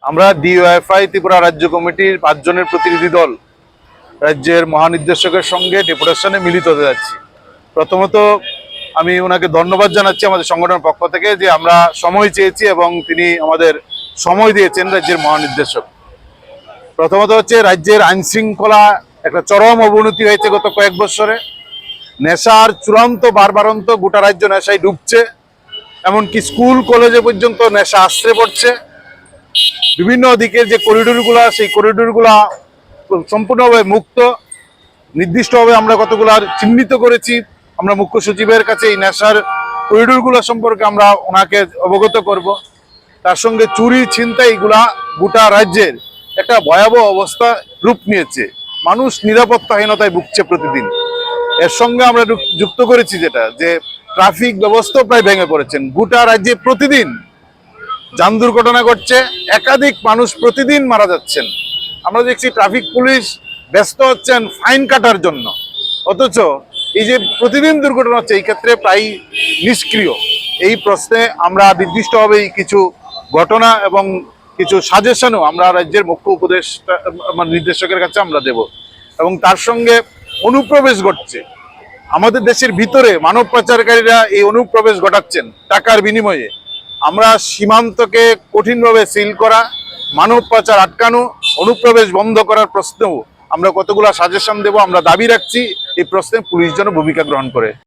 আমরা ডিওএফআই ত্রিপুরা রাজ্য কমিটির 5 জনের প্রতিনিধি দল রাজ্যের মহানির্দেশকের সঙ্গে ডেপুটেশনে মিলিত হতে যাচ্ছি। প্রথমত আমি ওনাকে ধন্যবাদ জানাচ্ছি আমাদের সংগঠনের পক্ষ থেকে যে আমরা সময় চেয়েছি এবং তিনি আমাদের সময় দিয়েছেন রাজ্যের মহানির্দেশক। প্রথমত হচ্ছে রাজ্যের আইন শৃঙ্খলা একটা চরম অবনতি হয়েছে গত কয়েক বছরে। নেশার চূড়ান্ত বারবারন্ত, গোটা রাজ্য নেশায় ডুবছে, এমনকি স্কুল কলেজে পর্যন্ত নেশা আশ্রে পড়ছে। বিভিন্ন দিকের যে করিডোরগুলো, সেই করিডোরগুলা সম্পূর্ণভাবে মুক্ত। নির্দিষ্টভাবে আমরা কতগুলো চিহ্নিত করেছি। আমরা মুখ্য সচিবের কাছে এই নেশার করিডোরগুলো সম্পর্কে আমরা ওনাকে অবগত করব। তার সঙ্গে চুরি ছিনতাই এগুলা গোটা রাজ্যের একটা ভয়াবহ অবস্থা রূপ নিয়েছে। মানুষ নিরাপত্তাহীনতায় ভুগছে প্রতিদিন। এর সঙ্গে আমরা যুক্ত করেছি যেটা যে ট্রাফিক ব্যবস্থা প্রায় ভেঙে পড়েছেন। গোটা রাজ্যে প্রতিদিন যান দুর্ঘটনা ঘটছে, একাধিক মানুষ প্রতিদিন মারা যাচ্ছেন। আমরা দেখছি ট্রাফিক পুলিশ ব্যস্ত হচ্ছেন ফাইন কাটার জন্য, অথচ এই যে প্রতিদিন দুর্ঘটনা হচ্ছে এই ক্ষেত্রে প্রায় নিষ্ক্রিয়। এই প্রশ্নে আমরা নির্দিষ্টভাবে কিছু ঘটনা এবং কিছু সাজেশনও আমরা রাজ্যের মুখ্য উপদেষ্টা নির্দেশকের কাছে আমরা দেব। এবং তার সঙ্গে অনুপ্রবেশ ঘটছে আমাদের দেশের ভিতরে, মানব পাচারকারীরা এই অনুপ্রবেশ ঘটাচ্ছেন টাকার বিনিময়ে। আমরা সীমান্তকে কঠিনভাবে সিল করা, মানব পাচার আটকানো, অনুপ্রবেশ বন্ধ করার প্রশ্নেও আমরা কতগুলো সাজেশন দেব। আমরা দাবি রাখছি এই প্রশ্নে পুলিশ যেন ভূমিকা গ্রহণ করে।